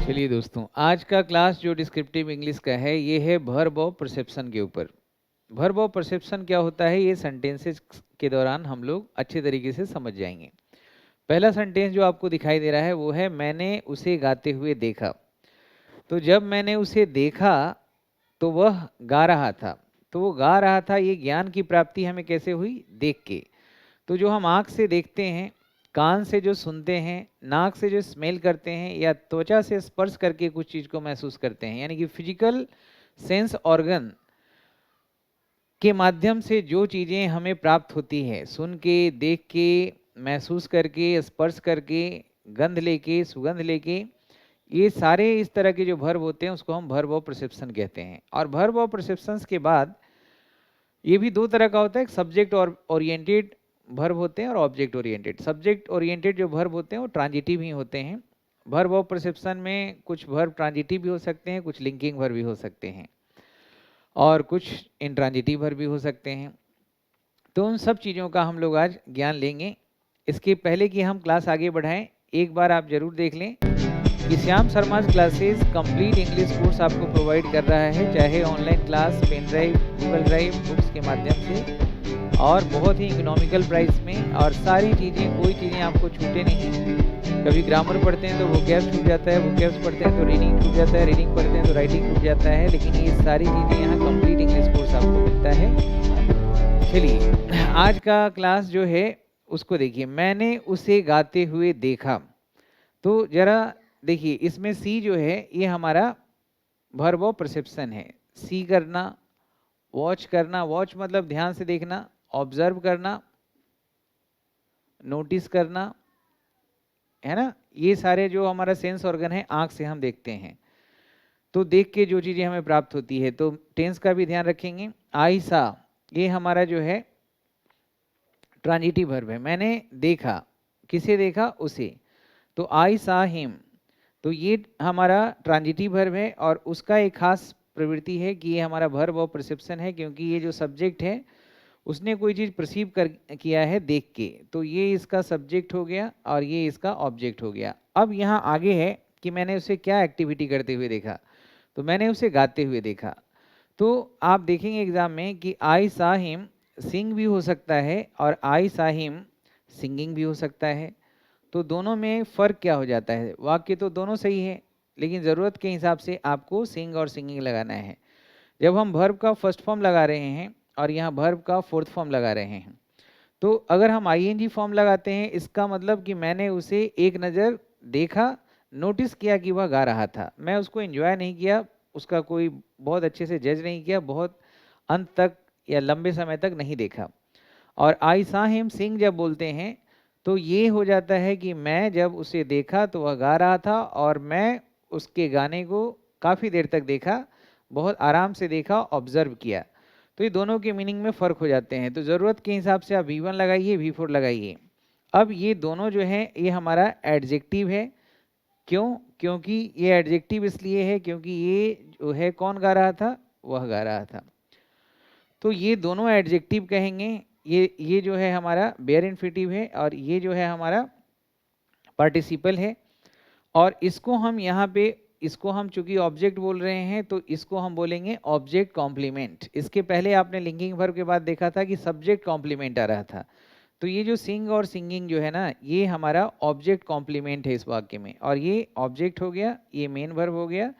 चलिए दोस्तों, आज का क्लास जो डिस्क्रिप्टिव इंग्लिश का है ये है वर्ब ऑफ परसेप्शन के ऊपर। वर्ब ऑफ परसेप्शन क्या होता है, ये सेंटेंसेस के दौरान हम लोग अच्छे तरीके से समझ जाएंगे। पहला सेंटेंस जो आपको दिखाई दे रहा है वो है मैंने उसे गाते हुए देखा। तो जब मैंने उसे देखा तो वह गा रहा था। तो वो गा रहा था, ये ज्ञान की प्राप्ति हमें कैसे हुई? देख के। तो जो हम आँख से देखते हैं, कान से जो सुनते हैं, नाक से जो स्मेल करते हैं या त्वचा से स्पर्श करके कुछ चीज़ को महसूस करते हैं, यानी कि फिजिकल सेंस ऑर्गन के माध्यम से जो चीज़ें हमें प्राप्त होती है, सुन के, देख के, महसूस करके, स्पर्श करके, गंध लेके, सुगंध लेके, ये सारे इस तरह के जो वर्ब होते हैं उसको हम वर्ब ऑफ परसेप्शन कहते हैं। और वर्ब ऑफ परसेप्शंस के बाद ये भी दो तरह का होता है, एक सब्जेक्ट और ओरिएंटेड वर्ब होते हैं और ऑब्जेक्ट ओरिएंटेड। सब्जेक्ट ओरिएंटेड जो वर्ब होते हैं वो ट्रांजिटिव ही होते हैं। वर्ब ऑफ परसेप्शन में कुछ वर्ब ट्रांजिटिव भी हो सकते हैं, कुछ लिंकिंग वर्ब भी हो सकते हैं और कुछ इंट्रांजिटिव वर्ब भी हो सकते हैं। तो उन सब चीज़ों का हम लोग आज ज्ञान लेंगे। इसके पहले कि हम क्लास आगे बढ़ाएं, एक बार आप जरूर देख लें कि Shyam Sharma's classes complete English course आपको प्रोवाइड कर रहा है, चाहे online class, pen drive, Google drive, books के माध्यम से, और बहुत ही इकोनॉमिकल प्राइस में। और सारी चीज़ें, कोई चीज़ें आपको छूटे नहीं। कभी ग्रामर पढ़ते हैं तो वोकैब्स छूट जाता है, वोकैब्स पढ़ते हैं तो रीडिंग छूट जाता है, रीडिंग पढ़ते हैं तो राइटिंग छूट जाता है, लेकिन ये सारी चीज़ें यहाँ कंप्लीट इंग्लिश कोर्स आपको मिलता है। चलिए, आज का क्लास जो है उसको देखिए। मैंने उसे गाते हुए देखा। तो जरा देखिए, इसमें सी जो है ये हमारा वर्ब ऑफ परसेप्शन है। सी करना, वॉच करना, वॉच मतलब ध्यान से देखना, ऑब्जर्व करना, नोटिस करना, है ना। ये सारे जो हमारा सेंस ऑर्गन है, आंख से हम देखते हैं, तो देख के जो चीज़ें हमें प्राप्त होती है। तो टेंस का भी ध्यान रखेंगे। आई सा, ये हमारा जो है ट्रांजिटिव वर्ब है। मैंने देखा, किसे देखा? उसे। तो आई सा हिम, तो ये हमारा ट्रांजिटिव वर्ब है और उसका एक खास प्रवृत्ति है कि ये हमारा वर्ब ऑफ परसेप्शन है, क्योंकि ये जो सब्जेक्ट है उसने कोई चीज़ परसीव कर किया है देख के, तो ये इसका सब्जेक्ट हो गया और ये इसका ऑब्जेक्ट हो गया। अब यहाँ आगे है कि मैंने उसे क्या एक्टिविटी करते हुए देखा। तो मैंने उसे गाते हुए देखा। तो आप देखेंगे एग्जाम में कि आई सा हिम सिंग भी हो सकता है और आई सा हिम सिंगिंग भी हो सकता है। तो दोनों में फ़र्क क्या हो जाता है? वाक्य तो दोनों सही है, लेकिन ज़रूरत के हिसाब से आपको सिंग और सिंगिंग लगाना है। जब हम वर्ब का फर्स्ट फॉर्म लगा रहे हैं और यहाँ वर्ब का फोर्थ फॉर्म लगा रहे हैं, तो अगर हम आईएनजी फॉर्म लगाते हैं, इसका मतलब कि मैंने उसे एक नज़र देखा, नोटिस किया कि वह गा रहा था। मैं उसको एंजॉय नहीं किया, उसका कोई बहुत अच्छे से जज नहीं किया, बहुत अंत तक या लंबे समय तक नहीं देखा। और आई सा हिम सिंग जब बोलते हैं तो ये हो जाता है कि मैं जब उसे देखा तो वह गा रहा था और मैं उसके गाने को काफ़ी देर तक देखा, बहुत आराम से देखा, ऑब्जर्व किया। तो ये दोनों के मीनिंग में फ़र्क हो जाते हैं। तो ज़रूरत के हिसाब से आप V1 लगाइए, V4 लगाइए। अब ये दोनों जो हैं ये हमारा एडजेक्टिव है। क्यों? क्योंकि ये एडजेक्टिव इसलिए है क्योंकि ये जो है कौन गा रहा था? वह गा रहा था। तो ये दोनों एडजेक्टिव कहेंगे। ये जो है हमारा बेयर इन्फिनिटिव है और ये जो है हमारा पार्टिसिपल है। और इसको हम यहाँ पे, इसको हम चूंकि ऑब्जेक्ट बोल रहे हैं तो इसको हम बोलेंगे ऑब्जेक्ट कॉम्प्लीमेंट। इसके पहले आपने लिंकिंग वर्ब के बाद देखा था कि सब्जेक्ट कॉम्प्लीमेंट आ रहा था। तो ये जो सिंग और सिंगिंग जो है ना, ये हमारा ऑब्जेक्ट कॉम्प्लीमेंट है इस वाक्य में। और ये ऑब्जेक्ट हो गया, ये मेन वर्ब हो गया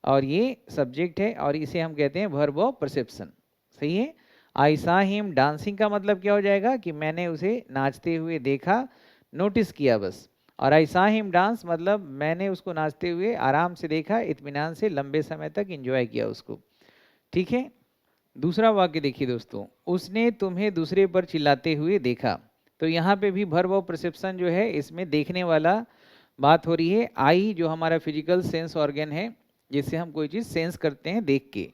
और ये सब्जेक्ट है और इसे हम कहते हैं वर्ब ऑफ परसेप्शन। सही है। आई सा हिम डांसिंग का मतलब क्या हो जाएगा कि मैंने उसे नाचते हुए देखा, नोटिस किया बस। और आई सा हिम डांस मतलब मैंने उसको नाचते हुए आराम से देखा, इत्मीनान से लंबे समय तक एंजॉय किया उसको। ठीक है। दूसरा वाक्य देखिए दोस्तों, उसने तुम्हें दूसरे पर चिल्लाते हुए देखा। तो यहाँ पे भी वर्ब ऑफ परसेप्शन जो है इसमें देखने वाला बात हो रही है। आई जो हमारा फिजिकल सेंस ऑर्गन है, जिससे हम कोई चीज़ सेंस करते हैं देख के।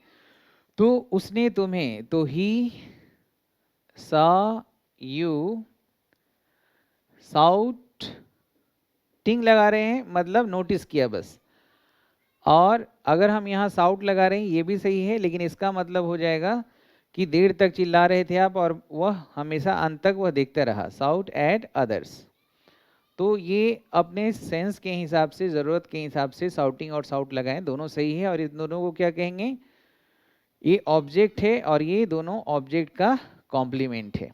तो उसने तुम्हें, तो ही सा यू, साउट टिंग लगा रहे हैं मतलब नोटिस किया बस। और अगर हम यहाँ साउट लगा रहे हैं ये भी सही है, लेकिन इसका मतलब हो जाएगा कि देर तक चिल्ला रहे थे आप और वह हमेशा अंत तक वह देखता रहा। Shout at others. तो ये अपने सेंस के हिसाब से, ज़रूरत के हिसाब से साउटिंग और साउट लगाएं, दोनों सही है। और इन दोनों को क्या कहेंगे? ये ऑब्जेक्ट है और ये दोनों ऑब्जेक्ट का कॉम्प्लीमेंट है।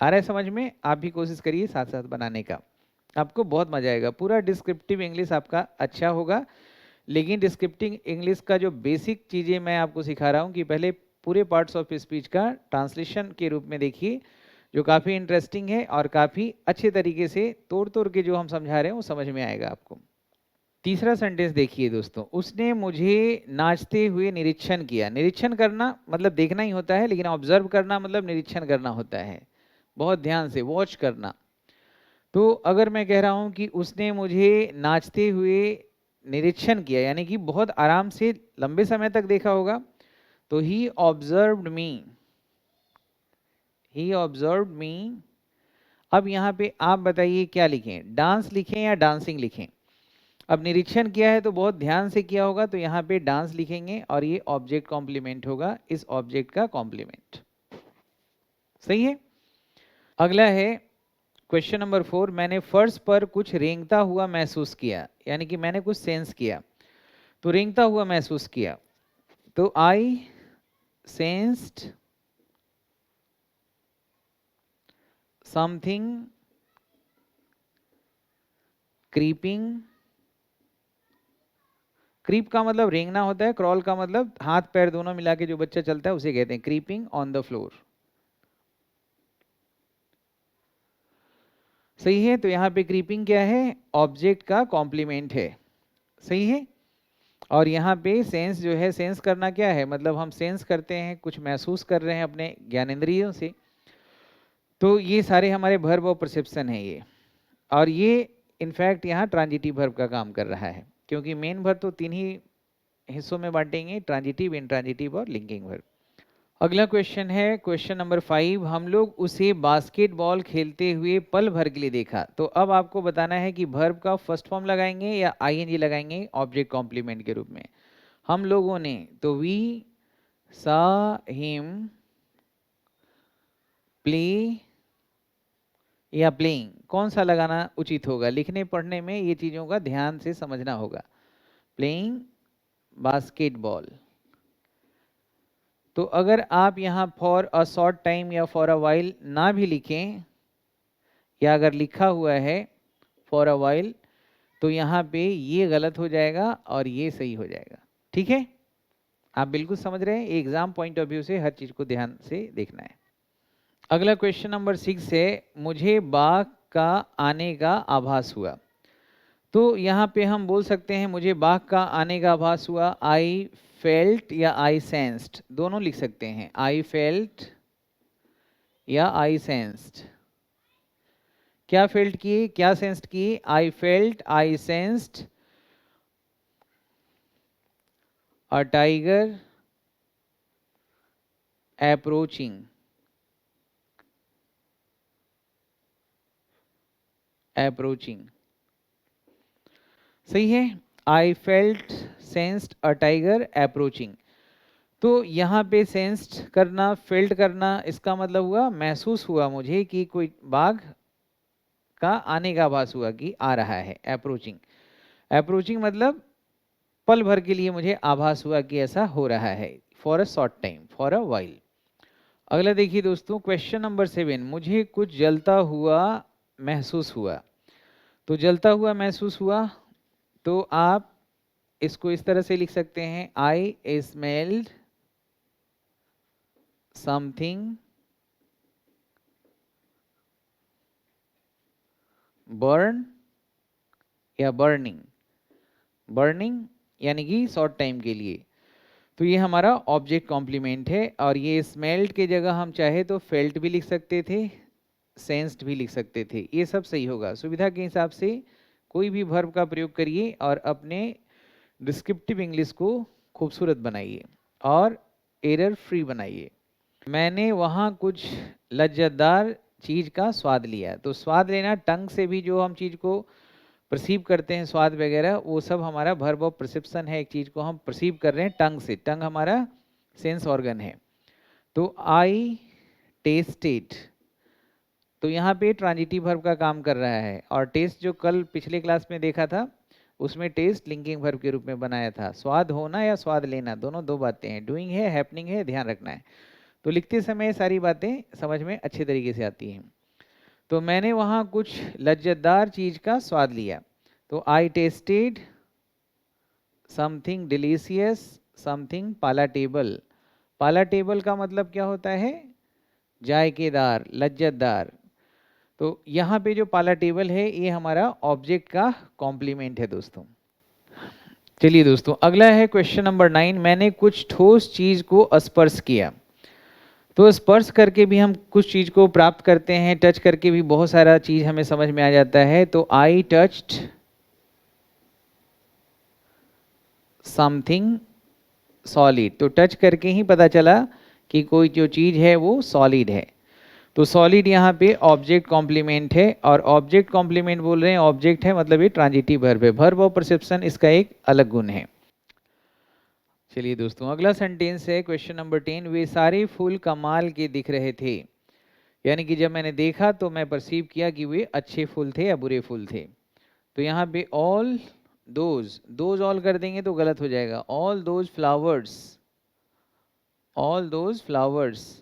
आ रहा है समझ में? आप भी कोशिश करिए साथ साथ बनाने का, आपको बहुत मजा आएगा। पूरा डिस्क्रिप्टिव इंग्लिश आपका अच्छा होगा। लेकिन डिस्क्रिप्टिव इंग्लिश का जो बेसिक चीज़ें मैं आपको सिखा रहा हूँ कि पहले पूरे पार्ट्स ऑफ स्पीच का ट्रांसलेशन के रूप में देखिए, जो काफ़ी इंटरेस्टिंग है और काफ़ी अच्छे तरीके से तोड़ तोड़ के जो हम समझा रहे हैं वो समझ में आएगा आपको। तीसरा सेंटेंस देखिए दोस्तों, उसने मुझे नाचते हुए निरीक्षण किया। निरीक्षण करना मतलब देखना ही होता है, लेकिन ऑब्जर्व करना मतलब निरीक्षण करना होता है, बहुत ध्यान से वॉच करना। तो अगर मैं कह रहा हूं कि उसने मुझे नाचते हुए निरीक्षण किया, यानी कि बहुत आराम से लंबे समय तक देखा होगा, तो ही ऑब्जर्व्ड मी, ही ऑब्जर्व्ड मी। अब यहाँ पे आप बताइए क्या लिखें, डांस लिखें या डांसिंग लिखें? अब निरीक्षण किया है तो बहुत ध्यान से किया होगा, तो यहाँ पे डांस लिखेंगे और ये ऑब्जेक्ट कॉम्प्लीमेंट होगा, इस ऑब्जेक्ट का कॉम्प्लीमेंट। सही है। अगला है क्वेश्चन नंबर 4, मैंने फर्श पर कुछ रेंगता हुआ महसूस किया, यानी कि मैंने कुछ सेंस किया। तो रेंगता हुआ महसूस किया, तो आई सेंस्ड समथिंग क्रीपिंग। क्रीप का मतलब रेंगना होता है, क्रॉल का मतलब हाथ पैर दोनों मिला के जो बच्चा चलता है उसे कहते हैं क्रीपिंग ऑन द फ्लोर। सही है। तो यहाँ पे क्रीपिंग क्या है? ऑब्जेक्ट का कॉम्प्लीमेंट है। सही है। और यहाँ पे सेंस जो है, सेंस करना क्या है? मतलब हम सेंस करते हैं, कुछ महसूस कर रहे हैं अपने ज्ञानेंद्रियों से। तो ये सारे हमारे वर्ब ऑफ परसेप्शन है ये। और ये इनफैक्ट यहाँ ट्रांजिटिव वर्ब का काम कर रहा है, क्योंकि मेन वर्ब तो 3 ही हिस्सों में बांटेंगे, ट्रांजिटिव, इंट्रांजिटिव और लिंकिंग वर्ब। अगला क्वेश्चन है क्वेश्चन नंबर 5, हम लोग उसे बास्केटबॉल खेलते हुए पल भर के लिए देखा। तो अब आपको बताना है कि वर्ब का फर्स्ट फॉर्म लगाएंगे या आईएनजी लगाएंगे ऑब्जेक्ट कॉम्प्लीमेंट के रूप में। हम लोगों ने, तो वी सा हिम प्ले या प्लेइंग, कौन सा लगाना उचित होगा? लिखने पढ़ने में ये चीज़ों का ध्यान से समझना होगा। Playing basketball. तो अगर आप यहाँ फॉर अ शॉर्ट टाइम या फॉर अ वाइल ना भी लिखें, या अगर लिखा हुआ है फॉर अ वाइल, तो यहाँ पे ये गलत हो जाएगा और ये सही हो जाएगा। ठीक है, आप बिल्कुल समझ रहे हैं। एग्जाम पॉइंट ऑफ व्यू से हर चीज को ध्यान से देखना है। अगला क्वेश्चन नंबर 6 है, मुझे बाघ का आने का आभास हुआ। तो यहाँ पे हम बोल सकते हैं मुझे बाघ का आने का आभास हुआ, आई फेल्ट या आई सेंस्ड, दोनों लिख सकते हैं, आई फेल्ट या आई सेंस्ड। क्या फेल्ट किए, क्या सेंस्ड किए? I felt, I sensed a tiger approaching, approaching. सही है। I felt sensed a tiger approaching. तो यहाँ पे सेंस्ड करना, फेल्ट करना, इसका मतलब हुआ महसूस हुआ मुझे कि कोई बाघ का आने का आभास हुआ कि आ रहा है, अप्रोचिंग। अप्रोचिंग मतलब पल भर के लिए मुझे आभास हुआ कि ऐसा हो रहा है, for a short time, for a while. अगला देखिए दोस्तों क्वेश्चन नंबर 7, मुझे कुछ जलता हुआ महसूस हुआ। तो जलता हुआ महसूस हुआ, तो आप इसको इस तरह से लिख सकते हैं, आई स्मेल्ड समथिंग बर्न या बर्निंग। बर्निंग यानी कि शॉर्ट टाइम के लिए। तो ये हमारा ऑब्जेक्ट कॉम्प्लीमेंट है। और ये स्मेल्ड के जगह हम चाहे तो फेल्ट भी लिख सकते थे, सेंस्ड भी लिख सकते थे, ये सब सही होगा। सुविधा के हिसाब से कोई भी वर्ब का प्रयोग करिए और अपने डिस्क्रिप्टिव इंग्लिश को खूबसूरत बनाइए और एरर फ्री बनाइए। मैंने वहाँ कुछ लज्जतदार चीज़ का स्वाद लिया। तो स्वाद लेना, टंग से भी जो हम चीज़ को परसीव करते हैं, स्वाद वगैरह, वो सब हमारा वर्ब ऑफ परसेप्शन है। एक चीज़ को हम परसीव कर रहे हैं टंग से, टंग हमारा सेंस ऑर्गन है। तो आई टेस्टेड, तो यहाँ पे ट्रांजिटिव वर्ब का काम कर रहा है। और टेस्ट जो कल पिछले क्लास में देखा था उसमें टेस्ट लिंकिंग वर्ब के रूप में बनाया था। स्वाद होना या स्वाद लेना, दोनों दो बातें हैं। डूइंग है, हैपनिंग है, ध्यान रखना है। तो लिखते समय सारी बातें समझ में अच्छे तरीके से आती हैं। तो मैंने वहाँ कुछ लज्जतदार चीज़ का स्वाद लिया। तो I tasted something delicious, something पालाटेबल। पालाटेबल का मतलब क्या होता है? जायकेदार, लज्जतदार। तो यहाँ पे जो पालाटेबल है ये हमारा ऑब्जेक्ट का कॉम्प्लीमेंट है दोस्तों। चलिए दोस्तों, अगला है क्वेश्चन नंबर 9। मैंने कुछ ठोस चीज को स्पर्श किया। तो स्पर्श करके भी हम कुछ चीज को प्राप्त करते हैं, टच करके भी बहुत सारा चीज हमें समझ में आ जाता है। तो आई टच्ड समथिंग सॉलिड। तो टच करके ही पता चला कि कोई जो चीज है वो सॉलिड है। तो सॉलिड यहाँ पे ऑब्जेक्ट कॉम्प्लीमेंट है। और ऑब्जेक्ट कॉम्प्लीमेंट बोल रहे हैं, ऑब्जेक्ट है मतलब ये ट्रांजिटिव वर्ब है। वर्ब ऑफ परसेप्शन इसका एक अलग गुण है। चलिए दोस्तों, अगला सेंटेंस है क्वेश्चन नंबर 10। वे सारे फूल कमाल के दिख रहे थे। यानी कि जब मैंने देखा तो मैं परसीव किया कि वे अच्छे फूल थे या बुरे फूल थे। तो यहाँ पे ऑल दोज ऑल कर देंगे तो गलत हो जाएगा। All those flowers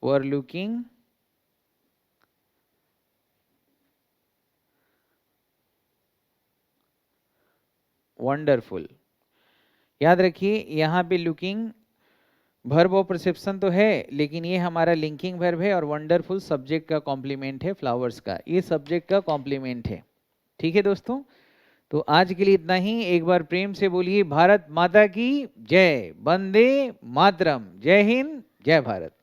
were looking wonderful. याद रखिए यहाँ पे लुकिंग वर्ब ऑफ परसेप्शन तो है, लेकिन ये हमारा लिंकिंग वर्ब है और वंडरफुल सब्जेक्ट का कॉम्प्लीमेंट है, फ्लावर्स का। ये सब्जेक्ट का कॉम्प्लीमेंट है। ठीक है दोस्तों, तो आज के लिए इतना ही। एक बार प्रेम से बोलिए भारत माता की जय, वंदे मातरम, जय हिंद, जय भारत।